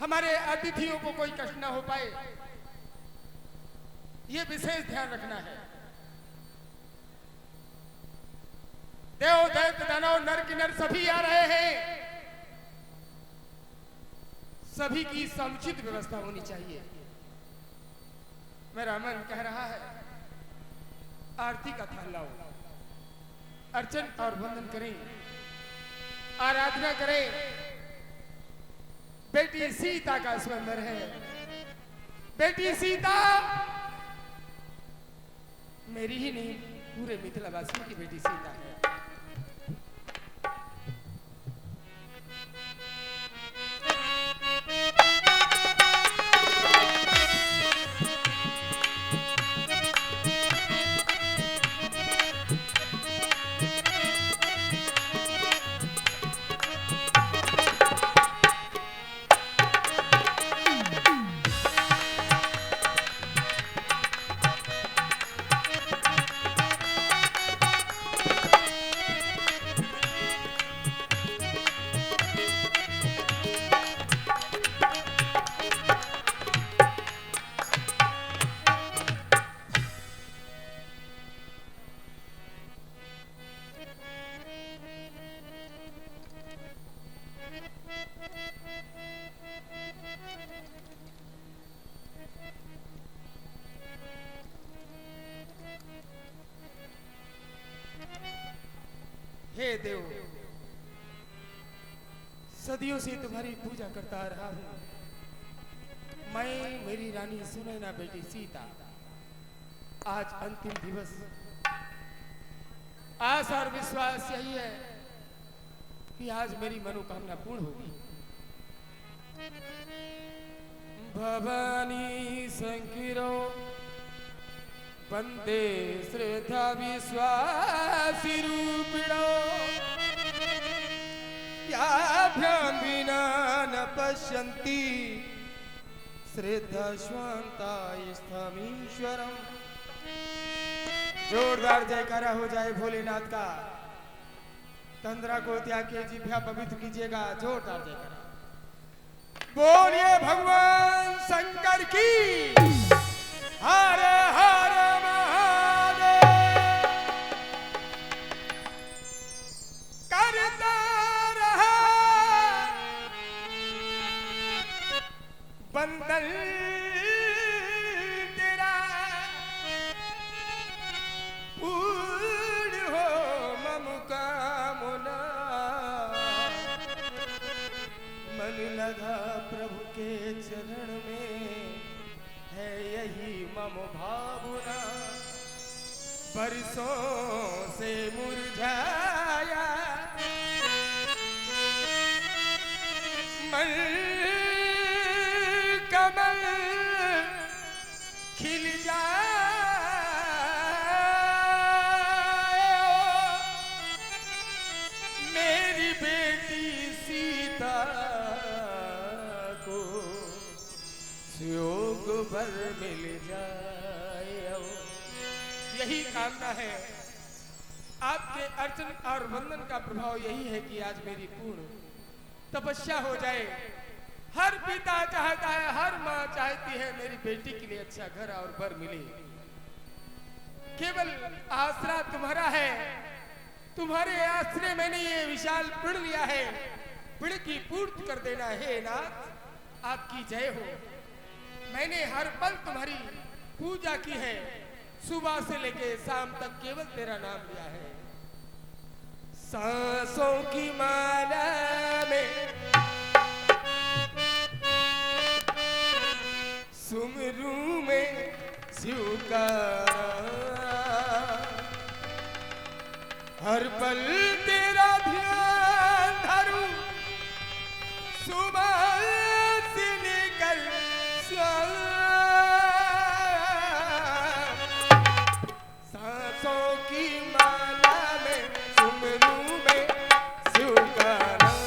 हमारे अतिथियों को कोई कष्ट ना हो पाए, ये विशेष ध्यान रखना है। देव दैत्य दानव नर किन्नर सभी आ रहे हैं, सभी की समुचित व्यवस्था होनी चाहिए। मेरा मन कह रहा है आरती का थाल लाओ, अर्चन और वंदन करें, आराधना करें। बेटी सीता का स्वयंवर है। बेटी सीता मेरी ही नहीं, पूरे मिथिलावासियों की बेटी सीता है। हे देव, सदियों से तुम्हारी पूजा करता आ रहा हूं। मैं, मेरी रानी सुनैना बेटी सीता, आज अंतिम दिवस। आशा और विश्वास यही है कि आज मेरी मनोकामना पूर्ण होगी। भवानी संकिरो वंदे श्रद्धा विश्वासी रूपिणो, याभ्यां विना न पश्यन्ति श्रद्धा स्वान्ता स्थमीश्वरम। जोरदार जयकारा हो जाए भोलेनाथ का। तंद्रा को त्याग के जिह्वा पवित्र कीजिएगा। जोरदार जयकारा बोलिए भगवान शंकर की। हर हर महादेव। करता रहा बंदन तेरा, पूर्ण हो मम कामना। मन लगा प्रभु के चरण में, है यही मम भावना। बरसों से मुरझाया मन कमल खिल जाए। मेरी बेटी सीता को योग भर मिल जाए। यही कामना है। आपके अर्चन और वंदन का प्रभाव यही है कि आज मेरी पूर्ण तपस्या हो जाए। हर पिता चाहता है, हर माँ चाहती है मेरी बेटी के लिए अच्छा घर और बर मिले। केवल आसरा तुम्हारा है। तुम्हारे आश्रय मैंने ये विशाल पिड़ लिया है। पिड़ की पूर्ति कर देना है नाथ, आपकी जय हो। मैंने हर पल तुम्हारी पूजा की है। सुबह से लेके शाम तक केवल तेरा नाम लिया है। सांसों की माला में सुमरू में शिव का, हर पल तेरा ध्यान धरूं। सुबह से लेकर शाम, सांसों की माला में सुमरू में शिव का नाम।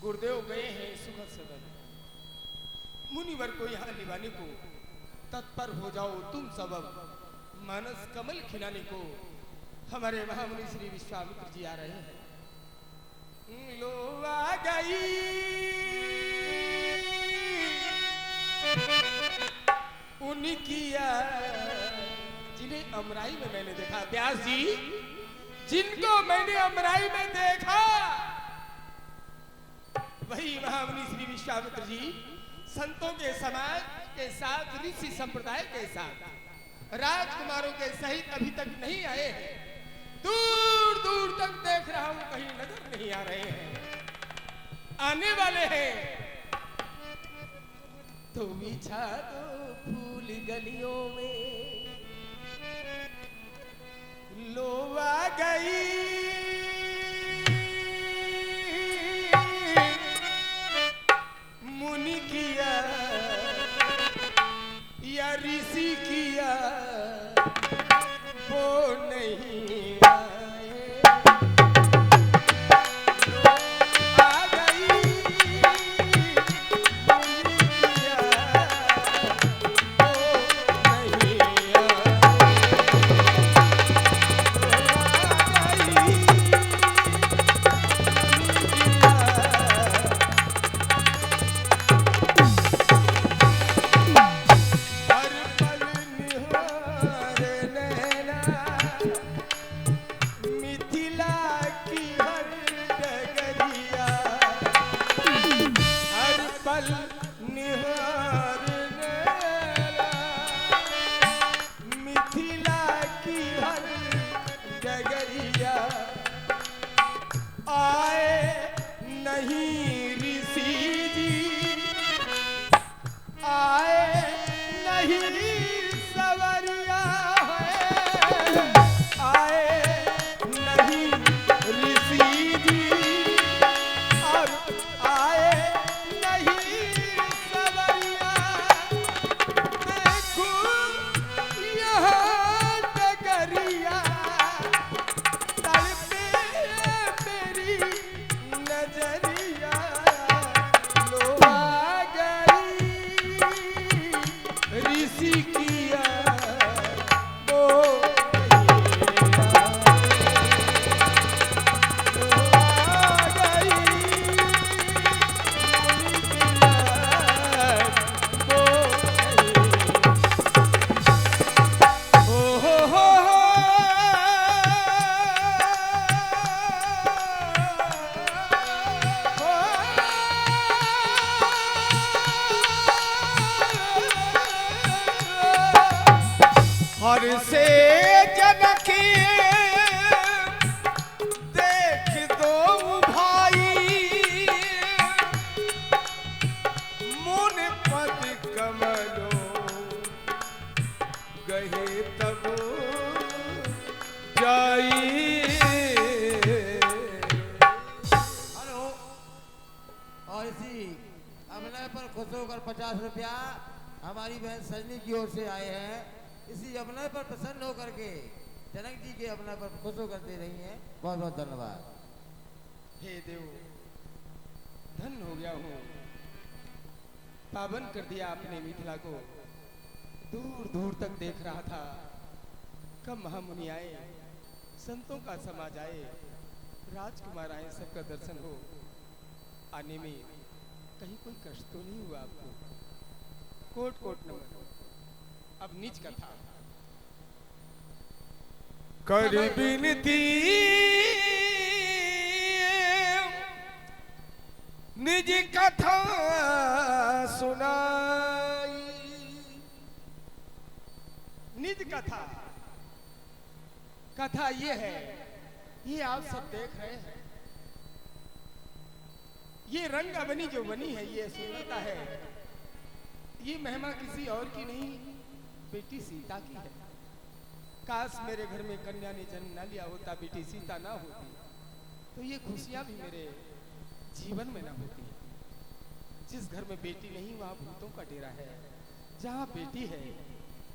गुरुदेव गए हैं सुखद सदन, मुनिवर को यहाँ लिवाने को तत्पर हो जाओ तुम सबब, मानस कमल खिलाने को हमारे महामुनि श्री विश्वामित्र जी आ रहे हैं। लो आ गई उनकी जिन्हें अमराई में मैंने देखा, व्यास जी जिनको मैंने अमराई में देखा वही महामुनि श्री विश्वामित्र जी संतों के समाज के साथ, ऋषि संप्रदाय के साथ, राजकुमारों के सहित अभी तक नहीं आए हैं। दूर दूर तक देख रहा हूं, कहीं नजर नहीं आ रहे हैं, आने वाले हैं। तो बिछा दो फूल गलियों में, लो आ गई मुनि किया या ऋषि किया वो नहीं आए, आ गई मुनि किया वो नहीं हर से जनकी देख दो भाई, मुन पद कमलो गहे तब जाई। हेलो, और इसी अभिनय पर खुश होकर 50 रुपया हमारी बहन सजनी की ओर से आए हैं। इसी अभिनय पर प्रसन्न होकर के जनक जी के अभिनय पर खुश होकर दे रही हैं। बहुत बहुत धन्यवाद। हे देव, धन्य हो गया हूँ, पावन कर दिया आपने मिथिला को। दूर दूर तक देख रहा था, कब महामुनि आए, संतों का समाज आए, राजकुमार आए, सबका दर्शन हो। आने में कहीं कोई कष्ट तो नहीं हुआ आपको? कोट कोट नमन। अब निज कथा कर बिनती निज कथा सुनाई। निज कथा, कथा ये है, ये आप सब देख रहे हैं, ये रंग अवनी जो बनी है, ये सुंदरता है, ये महिमा किसी और की नहीं, बेटी सीता की है। काश मेरे घर में कन्या ने जन्म न लिया होता, बेटी सीता ना होती, तो ये खुशियां भी मेरे जीवन में ना होती। जिस घर में बेटी नहीं वहां भूतों का डेरा है, जहां बेटी है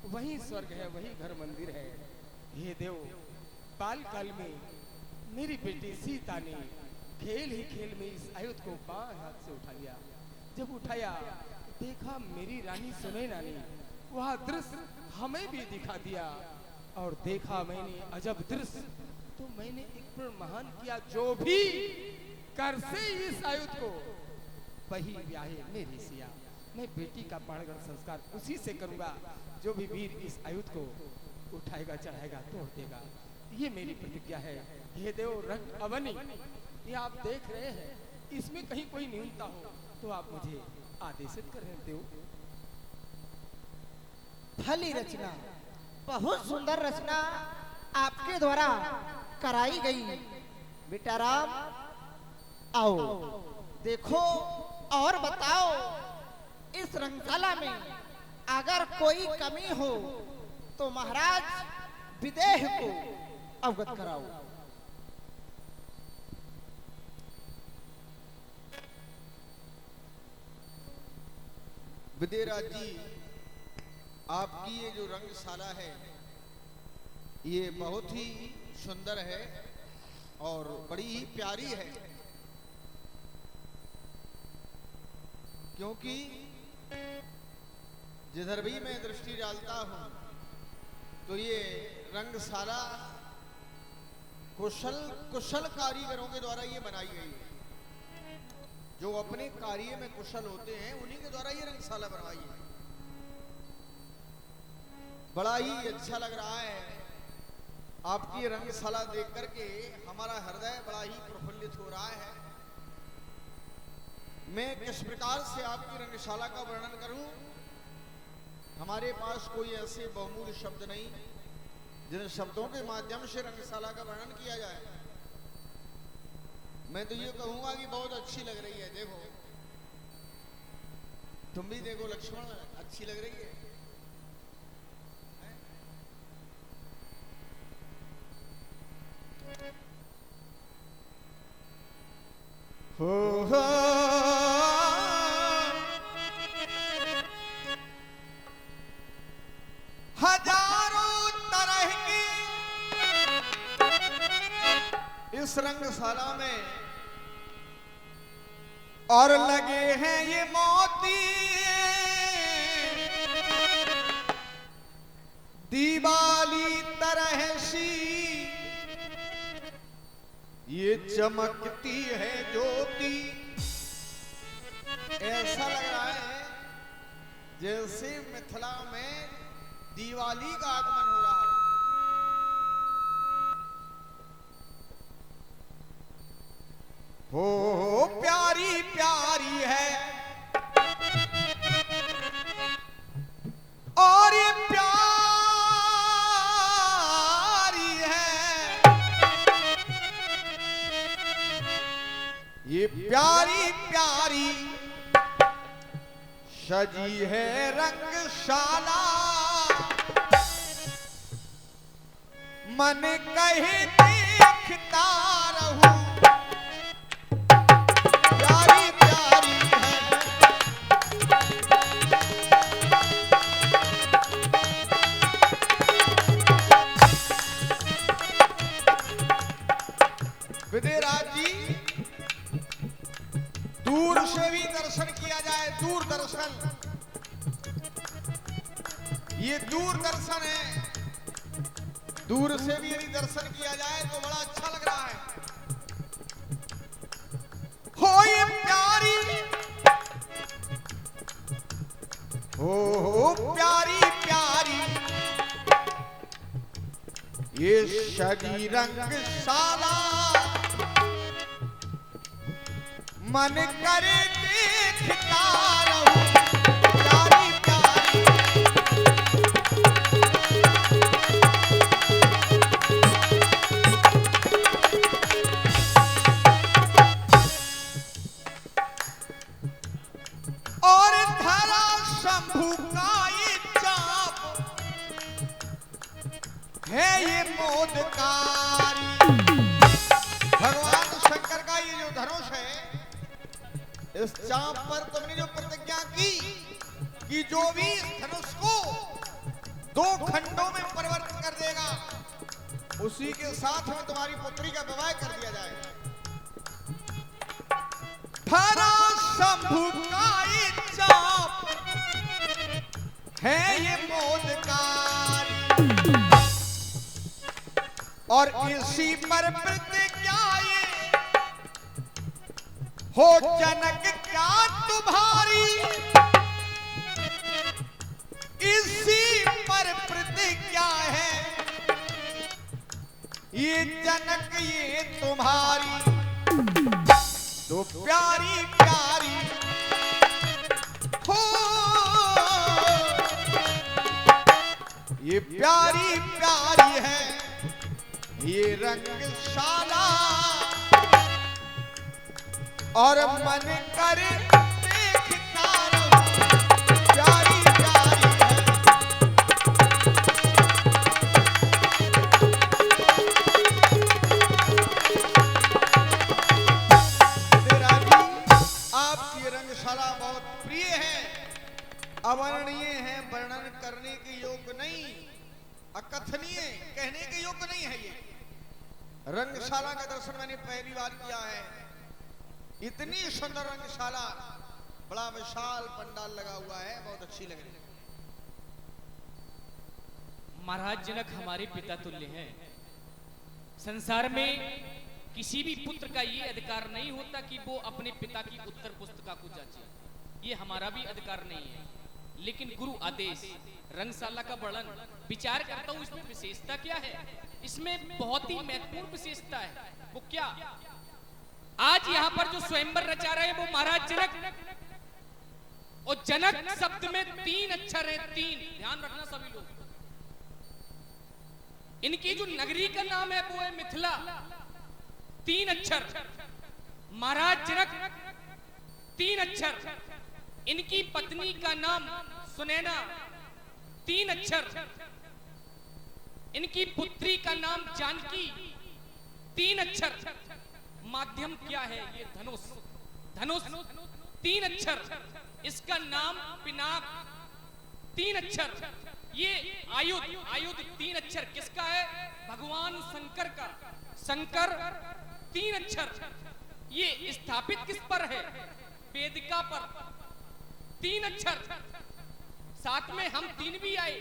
वहीं स्वर्ग है, वहीं घर मंदिर है। हे देव, बाल काल में मेरी बेटी सीता ने खेल ही खेल में इस आयुध को बाएं हाथ से उठा लिया। जब उठाया देखा मेरी रानी सुने नानी, वह दृश्य हमें भी दिखा दिया। और देखा मैंने अजब दृश्य, तो मैंने एक प्रण महान किया, जो भी कर से इस आयुध को वही ब्याहे मेरी सिया। मैं बेटी का प्राणग्रहण संस्कार उसी से करूंगा, जो भी वीर इस आयुध को उठाएगा, चढ़ाएगा, तोड़ देगा। ये मेरी प्रतिज्ञा है। हे देव रंग अवनी, ये आप देख रहे हैं, इसमें कहीं कोई न्यूनता हो तो आप मुझे आदेशित करें देव। भली रचना, बहुत सुंदर रचना आपके द्वारा कराई गई। बेटा राम आओ, देखो और बताओ, इस रंगशाला में अगर कोई कमी हो तो महाराज विदेह को अवगत कराओ। विदेराज जी, आपकी ये जो रंगशाला है ये बहुत ही सुंदर है और बड़ी ही प्यारी है, क्योंकि जिधर भी मैं दृष्टि डालता हूं तो ये रंगशाला कुशल कारीगरों के द्वारा ये बनाई गई है। जो अपने कार्य में कुशल होते हैं उन्हीं के द्वारा ये रंगशाला बनवाई है। बड़ा ही अच्छा लग रहा है आपकी रंगशाला देख करके, हमारा हृदय बड़ा ही प्रफुल्लित हो रहा है। मैं किस प्रकार से आपकी रंगशाला का वर्णन करूं, हमारे पास कोई ऐसे बहुमूल्य शब्द नहीं जिन शब्दों के माध्यम से रंगशाला का वर्णन किया जाए। मैं तो ये कहूंगा कि बहुत अच्छी लग रही है। देखो, तुम भी देखो लक्ष्मण, अच्छी लग रही है। हो हजारों तरह की इस रंगशाला में और लगे हैं ये मोती, दीवाली तरह सी ये चमकती है ज्योति। ऐसा लग रहा है जैसे मिथिला में दिवाली का आगमन हो रहा हो। प्यारी प्यारी है और ये प्यारी है, ये प्यारी प्यारी सजी है रंगशाला। मन कहे देखता रहूं, प्यारी प्यारी है। विदेराज जी, दूर से भी दर्शन किया जाए, दूर दर्शन, ये दूर दर्शन है। दूर से भी यदि दर्शन किया जाए तो बड़ा अच्छा लग रहा है। हो ये प्यारी, हो प्यारी प्यारी ये सजी रंगशाला। मन करे देखता रहूं, प्यारी प्यारी। और धरा शंभू का ये चाप है ये मोदकारी। भगवान शंकर का ये जो धनुष है, इस चाप पर तुमने जो प्रतिज्ञा की कि जो भी इस धनुष को 2 खंडों में परिवर्तित कर देगा, उसी के साथ में तुम्हारी पुत्री का विवाह कर दिया जाएगा। थारा शंभु का ये चाप है ये मोदकारी और इसी पर प्रतिज्ञा ये हो जनक क्या तुम्हारी इसी पर प्रतिज्ञा है ये जनक ये तुम्हारी तो प्यारी प्यारी हो ये प्यारी प्यारी है ये रंगशाला और मन करे देखता रहूं प्यारी प्यारी है तेरा जी आपकी रंगशाला बहुत प्रिय है अवर्णनीय है वर्णन करने के योग्य नहीं अकथनीय कहने के योग्य नहीं है ये रंगशाला का दर्शन मैंने पहली बार किया है इतनी सुंदर रंगशाला बड़ा विशाल पंडाल लगा हुआ है बहुत अच्छी लग रही है महाराज जनक हमारे पिता तुल्य हैं। संसार में किसी भी पुत्र का ये अधिकार नहीं होता कि वो अपने पिता की उत्तर पुस्तिका को जांचे, ये हमारा भी अधिकार नहीं है। लेकिन गुरु आदेश रंगशाला का वर्णन विचार करता हूँ इसमें विशेषता क्या है। इसमें बहुत ही महत्वपूर्ण विशेषता है। वो क्या, आज यहाँ पर जो स्वयंवर रचा रहे हैं वो महाराज जनक, और जनक शब्द में 3 अक्षर है, 3 ध्यान रखना सभी लोग। इनकी जो नगरी का नाम है वो है मिथिला, 3 अक्षर। महाराज जनक 3 अक्षर। इनकी पत्नी का नाम सुनैना, 3 अक्षर। इनकी पुत्री का नाम जानकी, 3 अक्षर। माध्यम क्या है, ये धनुष, धनुष 3 अक्षर। इसका नाम पिनाक, 3 अक्षर। ये आयुध, आयुध 3 अक्षर किसका है, भगवान शंकर का, शंकर 3 अक्षर। ये स्थापित किस पर है, वेदिका पर, 3 अक्षर। साथ में हम 3 भी आए,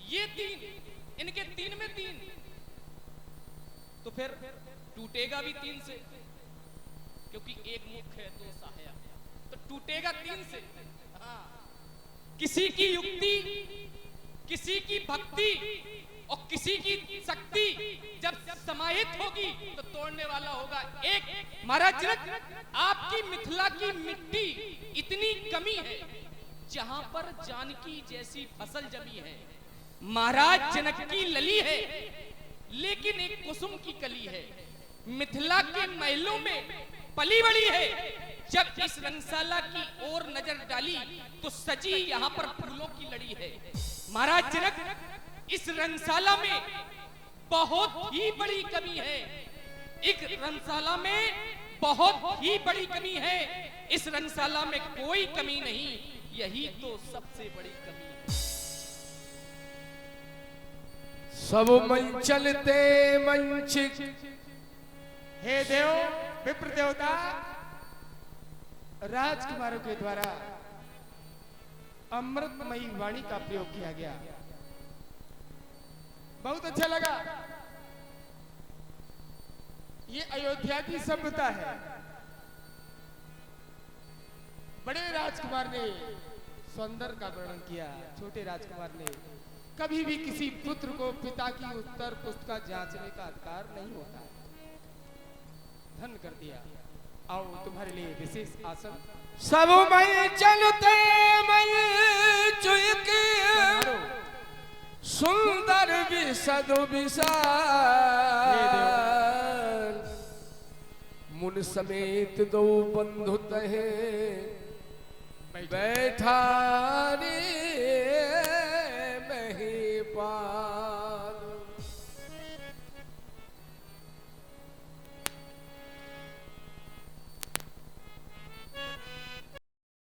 ये 3, इनके 3 में 3, तो फिर टूटेगा भी 3 से, क्योंकि एक मुख है 2 सहायक, तो टूटेगा 3 से। हाँ। किसी की युक्ति, किसी की भक्ति और किसी की शक्ति जब समाहित होगी तो तोड़ने वाला होगा एक। महाराज जनक, आपकी मिथिला की मिट्टी इतनी कमी है, जहां पर जानकी जैसी फसल जमी है। महाराज जनक की लली है लेकिन एक कुसुम की कली है। मिथिला के महलों में पली बड़ी है। जब इस रंगशाला की ओर नजर डाली तो सजी यहाँ पर फूलों की लड़ी है। महाराज जनक, इस रंगशाला में बहुत ही बड़ी कमी है। एक रंगशाला में बहुत ही बड़ी कमी है। इस रंगशाला में कोई कमी नहीं, यही तो सबसे बड़ी कमी है। सब मन चलते मंचिक, हे देव विप्र देवता, राजकुमारों के द्वारा अमृतमयी वाणी का प्रयोग किया गया, बहुत अच्छा लगा। ये अयोध्या की सभ्यता है। बड़े राजकुमार ने सौंदर्य का वर्णन किया, छोटे राजकुमार ने कभी भी किसी पुत्र को पिता की उत्तर पुस्तिका जांचने का अधिकार नहीं होता है। धन कर दिया। आओ तुम्हारे लिए विशेष आसन। सब मैं चलते मैं चुक सुंदर विशद विशाल, मुन समेत दो बंधु तहे बैठा